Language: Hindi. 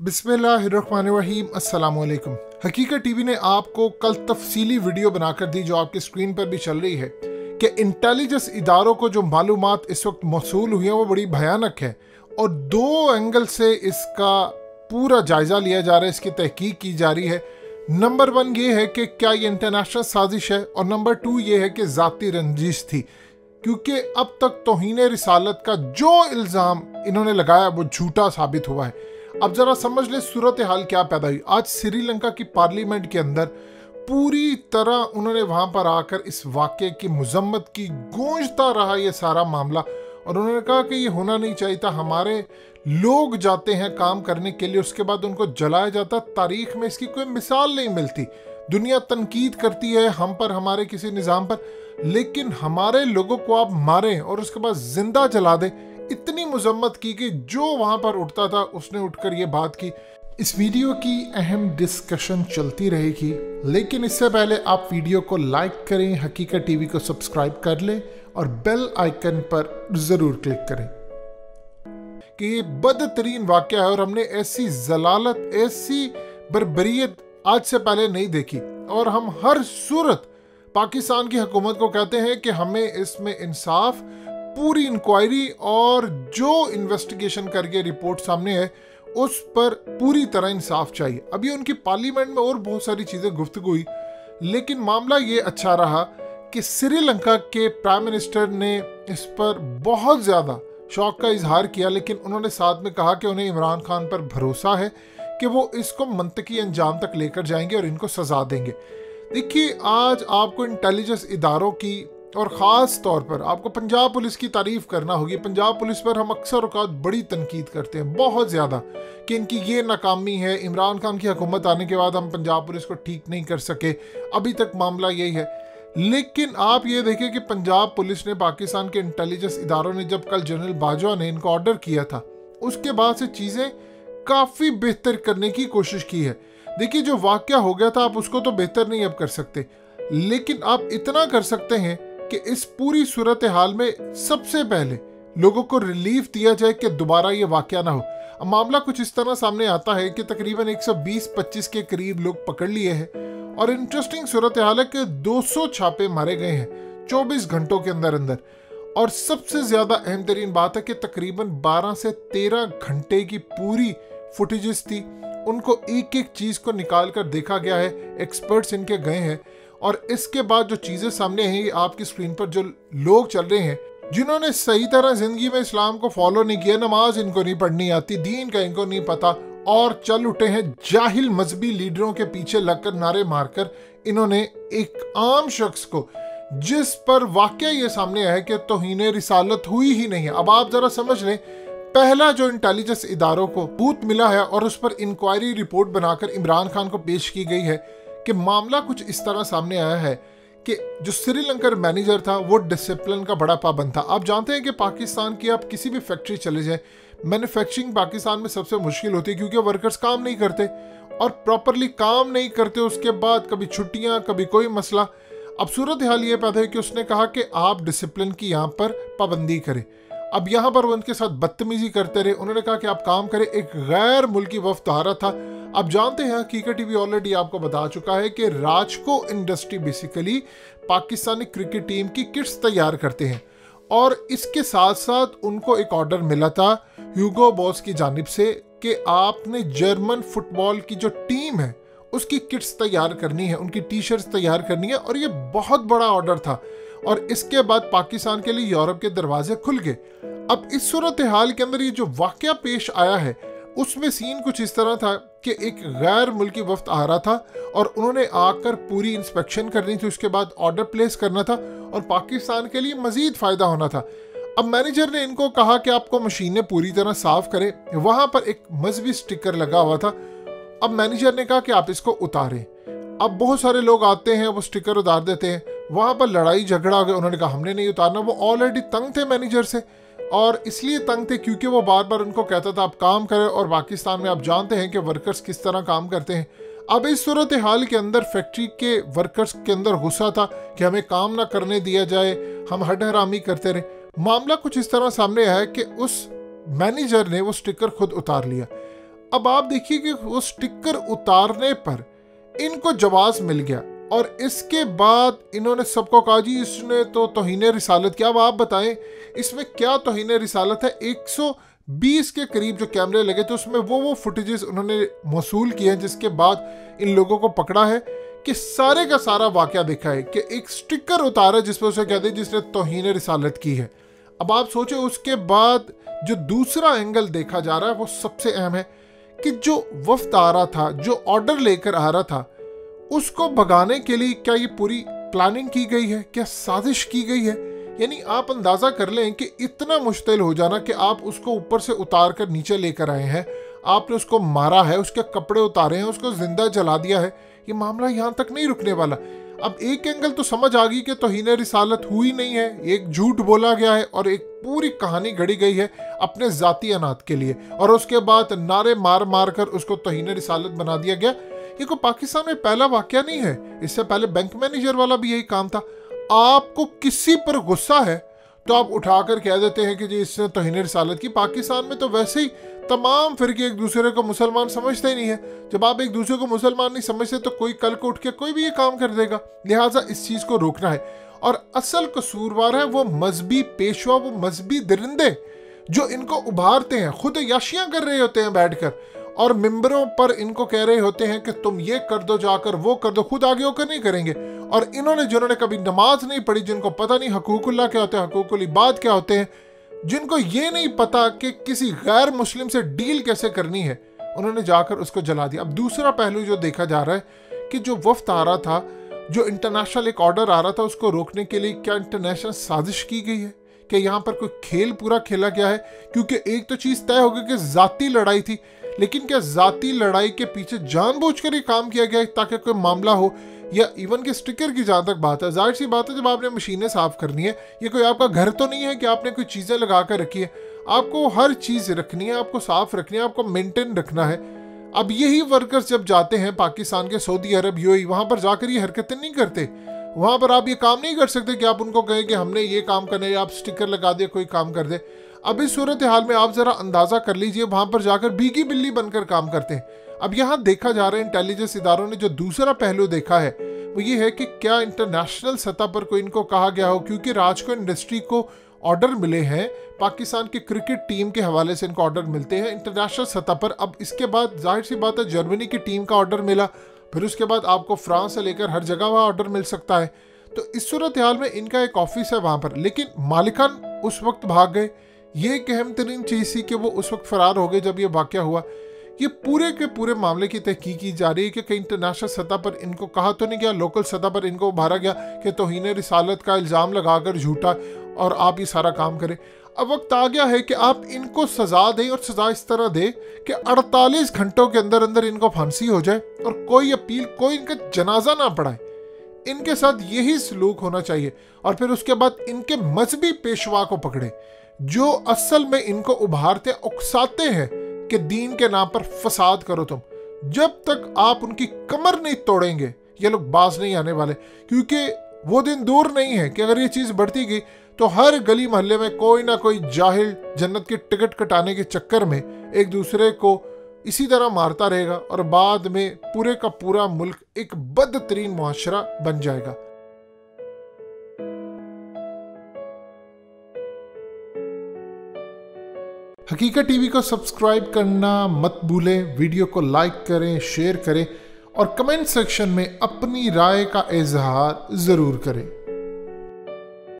बिस्मिल्लाहिर्रहमानिर्रहीम अस्सलाम वालेकुम। हकीकत टीवी ने आपको कल तफसीली वीडियो बनाकर दी जो आपकी स्क्रीन पर भी चल रही है कि इंटेलिजेंस इदारों को जो मालूमात इस वक्त मौसूल हुई हैं वो बड़ी भयानक है और दो एंगल से इसका पूरा जायज़ा लिया जा रहा है, इसकी तहकीक की जा रही है। नंबर 1 ये है कि क्या ये इंटरनेशनल साजिश है और नंबर 2 ये है कि ज़ाती रंजिश थी, क्योंकि अब तक तौहीन रिसालत का जो इल्ज़ाम इन्होंने लगाया वो झूठा साबित हुआ है। अब जरा समझ ले सूरत हाल क्या पैदा हुई। आज श्रीलंका की पार्लियामेंट के अंदर पूरी तरह उन्होंने वहां पर आकर इस वाक़े की मजम्मत की, गूंजता रहा ये सारा मामला और उन्होंने कहा कि ये होना नहीं चाहिए था। हमारे लोग जाते हैं काम करने के लिए, उसके बाद उनको जलाया जाता। तारीख में इसकी कोई मिसाल नहीं मिलती। दुनिया तनकीद करती है हम पर, हमारे किसी निज़ाम पर, लेकिन हमारे लोगों को आप मारें और उसके बाद जिंदा जला दें, इतनी मजम्मत की कि जो वहां पर उठता था उसने उठकर ये बात की। इस वीडियो की अहम डिस्कशन चलती रहेगी, लेकिन इससे पहले आप वीडियो को लाइक करें, हकीकत टीवी को सब्सक्राइब कर लें और बेल आइकन पर जरूर क्लिक करें कि ये बदतरीन वाकया है और हमने ऐसी जलालत, ऐसी बर्बरियत आज से पहले नहीं देखी। और हम हर सूरत पाकिस्तान की हुकूमत को कहते हैं कि हमें इसमें इंसाफ, पूरी इंक्वायरी और जो इन्वेस्टिगेशन करके रिपोर्ट सामने है उस पर पूरी तरह इंसाफ चाहिए। अभी उनकी पार्लियामेंट में और बहुत सारी चीज़ें गुफ्तगू हुई, लेकिन मामला ये अच्छा रहा कि श्रीलंका के प्राइम मिनिस्टर ने इस पर बहुत ज़्यादा शौक का इजहार किया, लेकिन उन्होंने साथ में कहा कि उन्हें इमरान खान पर भरोसा है कि वो इसको मंतकी अंजाम तक लेकर जाएंगे और इनको सजा देंगे। देखिए, आज आपको इंटेलिजेंस इदारों की और ख़ास तौर पर आपको पंजाब पुलिस की तारीफ़ करना होगी। पंजाब पुलिस पर हम अक्सर औक़ात बड़ी तनकीद करते हैं, बहुत ज़्यादा, कि इनकी ये नाकामी है। इमरान खान की हुकूमत आने के बाद हम पंजाब पुलिस को ठीक नहीं कर सके, अभी तक मामला यही है। लेकिन आप ये देखें कि पंजाब पुलिस ने, पाकिस्तान के इंटेलिजेंस इदारों ने जब कल जनरल बाजवा ने इनको ऑर्डर किया था, उसके बाद से चीज़ें काफ़ी बेहतर करने की कोशिश की है। देखिए, जो वाक़या हो गया था आप उसको तो बेहतर नहीं अब कर सकते, लेकिन आप इतना कर सकते हैं कि इस पूरी सूरत हाल में सबसे पहले लोगों को रिलीफ दिया जाए कि दोबारा ये वाकया ना हो। अब मामला कुछ इस तरह सामने आता है कि तकरीबन 120-25 के करीब लोग पकड़ लिए हैं और इंटरेस्टिंग सूरत हाल है कि 200 छापे मारे गए हैं 24 घंटों के अंदर अंदर। और सबसे ज़्यादा अहम तरीन बात है कि तकरीबन 12 से 13 घंटे की पूरी फुटेजेस थी, उनको एक एक चीज़ को निकाल कर देखा गया है, एक्सपर्ट्स इनके गए हैं। और इसके बाद जो चीज़ें सामने हैं, आपकी स्क्रीन पर जो लोग चल रहे हैं जिन्होंने सही तरह ज़िंदगी में इस्लाम को फॉलो नहीं किया, नमाज इनको नहीं पढ़नी आती, दीन का इनको नहीं पता, और चल उठे हैं जाहिल मजहबी लीडरों के पीछे लगकर नारे मारकर। इन्होंने एक आम शख्स को, जिस पर वाकया ये सामने आया है कि तौहीन रिसालत हुई ही नहीं है। अब आप ज़रा समझ लें, पहला जो इंटेलिजेंस इदारों को बूत मिला है और उस पर इंक्वायरी रिपोर्ट बनाकर इमरान खान को पेश की गई है कि मामला कुछ इस तरह सामने आया है कि जो श्रीलंकर मैनेजर था वो डिसिप्लिन का बड़ा पाबंद था। आप जानते हैं कि पाकिस्तान की आप किसी भी फैक्ट्री चले जाएं, मैन्युफैक्चरिंग पाकिस्तान में सबसे मुश्किल होती है क्योंकि वर्कर्स काम नहीं करते और प्रॉपरली काम नहीं करते। उसके बाद कभी छुट्टियां, कभी कोई मसला। अब सूरत हाल ये पैदा है कि उसने कहा कि आप डिसिप्लिन की यहाँ पर पाबंदी करें। अब यहाँ पर वो उनके साथ बदतमीजी करते रहे। उन्होंने कहा कि आप काम करें। एक गैर मुल्की वफ्द आ रहा था। आप जानते हैं, हकीकत टीवी ऑलरेडी आपको बता चुका है कि Rajco industry basically Pakistani cricket team की किट्स तैयार करते हैं और इसके साथ साथ उनको एक ऑर्डर मिला था ह्यूगो बॉस की जानिब से कि आपने जर्मन फुटबॉल की जो टीम है उसकी किट्स तैयार करनी है, उनकी टी शर्ट्स तैयार करनी है, और ये बहुत बड़ा ऑर्डर था। और इसके बाद पाकिस्तान के लिए यूरोप के दरवाजे खुल गए। अब इस सूरत हाल के अंदर ये जो वाकया पेश आया है उसमें सीन कुछ इस तरह था कि एक गैर मुल्की वफ्द आ रहा था और उन्होंने आकर पूरी इंस्पेक्शन करनी थी, उसके बाद ऑर्डर प्लेस करना था और पाकिस्तान के लिए मजीद फ़ायदा होना था। अब मैनेजर ने इनको कहा कि आपको मशीनें पूरी तरह साफ़ करें। वहाँ पर एक मजहबी स्टिकर लगा हुआ था। अब मैनेजर ने कहा कि आप इसको उतारें। अब बहुत सारे लोग आते हैं, वो स्टिकर उतार देते हैं। वहाँ पर लड़ाई झगड़ा हो गया। उन्होंने कहा हमने नहीं उतारना। वो ऑलरेडी तंग थे मैनेजर से, और इसलिए तंग थे क्योंकि वो बार बार उनको कहता था आप काम करें, और पाकिस्तान में आप जानते हैं कि वर्कर्स किस तरह काम करते हैं। अब इस सूरत हाल के अंदर फैक्ट्री के वर्कर्स के अंदर गुस्सा था कि हमें काम ना करने दिया जाए, हम हड हरामी करते रहे। मामला कुछ इस तरह सामने आया कि उस मैनेजर ने वो स्टिकर खुद उतार लिया। अब आप देखिए कि वो स्टिकर उतारने पर इनको जवाब मिल गया और इसके बाद इन्होंने सबको कहा जी इसने तो तौहीन रिसालत किया। अब आप बताएं इसमें क्या तौहीन रिसालत है। 120 के करीब जो कैमरे लगे थे उसमें वो फुटेजेस उन्होंने मौसूल किए हैं, जिसके बाद इन लोगों को पकड़ा है कि सारे का सारा वाकया देखा है कि एक स्टिकर उतारा जिसमें उसे कहते हैं जिसने तौहीन रिसालत की है। अब आप सोचे उसके बाद जो दूसरा एंगल देखा जा रहा है वो सबसे अहम है कि जो वफ्द आ रहा था, जो ऑर्डर लेकर आ रहा था, उसको भगाने के लिए क्या ये पूरी प्लानिंग की गई है, क्या साजिश की गई है। यानी आप अंदाजा कर लें कि इतना मुश्किल हो जाना कि आप उसको ऊपर से उतार कर नीचे लेकर आए हैं, आपने उसको मारा है, उसके कपड़े उतारे हैं, उसको जिंदा जला दिया है। ये मामला यहाँ तक नहीं रुकने वाला। अब एक एंगल तो समझ आ गई कि तौहीन रिसालत हुई नहीं है, एक झूठ बोला गया है और एक पूरी कहानी गढ़ी गई है अपने जाती अनात के लिए, और उसके बाद नारे मार मार कर उसको तौहीन रिसालत बना दिया गया। ये कोई पाकिस्तान में पहला वाकया नहीं है, इससे पहले बैंक मैनेजर वाला भी यही काम था। आपको किसी पर गुस्सा है तो आप उठाकर कह देते हैं कि जी इसने तौहीन रिसालत की। पाकिस्तान में तो वैसे ही तमाम फिरके एक दूसरे को मुसलमान समझते ही नहीं है। जब आप एक दूसरे को मुसलमान नहीं समझते तो कोई कल को उठ के कोई भी ये काम कर देगा। लिहाजा इस चीज को रोकना है। और असल कसूरवार है वो मजहबी पेशवा, वो मजहबी दरिंदे जो इनको उभारते हैं, खुद याशियां कर रहे होते हैं बैठकर और मिंबरों पर इनको कह रहे होते हैं कि तुम ये कर दो, जाकर वो कर दो, खुद आगे होकर नहीं करेंगे। और इन्होंने जिन्होंने कभी नमाज नहीं पढ़ी, जिनको पता नहीं हकूकुल्लाह क्या होते हैं, हकूकुल इबाद क्या होते हैं, जिनको ये नहीं पता कि किसी गैर मुस्लिम से डील कैसे करनी है, उन्होंने जाकर उसको जला दिया। अब दूसरा पहलू जो देखा जा रहा है कि जो वफ्द आ रहा था, जो इंटरनेशनल एक ऑर्डर आ रहा था, उसको रोकने के लिए क्या इंटरनेशनल साजिश की गई है कि यहाँ पर कोई खेल पूरा खेला गया है। क्योंकि एक तो चीज़ तय हो गई कि जाती लड़ाई थी, लेकिन क्या जाती लड़ाई के पीछे जानबूझकर ये काम किया गया ताकि कोई मामला हो, या इवन के स्टिकर की जहाँ तक बात है, जाहिर सी बात है जब आपने मशीनें साफ करनी है, ये कोई आपका घर तो नहीं है कि आपने कोई चीज़ें लगा कर रखी है। आपको हर चीज़ रखनी है, आपको साफ रखनी है, आपको मेंटेन रखना है। अब यही वर्कर्स जब जाते हैं पाकिस्तान के सऊदी अरब, यूएई, वहाँ पर जाकर ये हरकतें नहीं करते। वहाँ पर आप ये काम नहीं कर सकते कि आप उनको कहें कि हमने ये काम करना है, आप स्टिकर लगा दे, कोई काम कर दे। अब इस सूरत हाल में आप ज़रा अंदाज़ा कर लीजिए, वहाँ पर जाकर भीगी बिल्ली बनकर काम करते हैं। अब यहाँ देखा जा रहा है इंटेलिजेंस इदारों ने जो दूसरा पहलू देखा है वो ये है कि क्या इंटरनेशनल सतह पर कोई इनको कहा गया हो, क्योंकि राजको इंडस्ट्री को ऑर्डर मिले हैं, पाकिस्तान की क्रिकेट टीम के हवाले से इनको ऑर्डर मिलते हैं इंटरनेशनल सतह पर। अब इसके बाद जाहिर सी बात है जर्मनी की टीम का ऑर्डर मिला, फिर उसके बाद आपको फ्रांस से लेकर हर जगह वहाँ ऑर्डर मिल सकता है। तो इस सूरत हाल में इनका एक ऑफिस है वहाँ पर, लेकिन मालिकान उस वक्त भाग गए। ये एक अहम तरीन चीज़ थी कि वो उस वक्त फरार हो गए जब ये वाक़या हुआ। ये पूरे के पूरे मामले की तहकीक की जा रही है कि कहीं इंटरनेशनल सतह पर इनको कहा तो नहीं गया, लोकल सतह पर इनको उभारा गया कि तौहीन रिसालत का इल्ज़ाम लगाकर झूठा और आप ये सारा काम करें। अब वक्त आ गया है कि आप इनको सज़ा दें, और सज़ा इस तरह दें कि 48 घंटों के अंदर अंदर इनको फांसी हो जाए और कोई अपील, कोई इनका जनाजा ना पड़ाए। इनके साथ यही सलूक होना चाहिए। और फिर उसके बाद इनके मजहबी पेशवा को पकड़े जो असल में इनको उभारते, उकसाते हैं कि दीन के नाम पर फसाद करो तुम। जब तक आप उनकी कमर नहीं तोड़ेंगे ये लोग बाज नहीं आने वाले, क्योंकि वो दिन दूर नहीं है कि अगर ये चीज़ बढ़ती गई तो हर गली मोहल्ले में कोई ना कोई जाहिल जन्नत की टिकट कटाने के चक्कर में एक दूसरे को इसी तरह मारता रहेगा और बाद में पूरे का पूरा मुल्क एक बदतरीन मुआशरा बन जाएगा। हकीकत टीवी को सब्सक्राइब करना मत भूलें, वीडियो को लाइक करें, शेयर करें और कमेंट सेक्शन में अपनी राय का इजहार ज़रूर करें।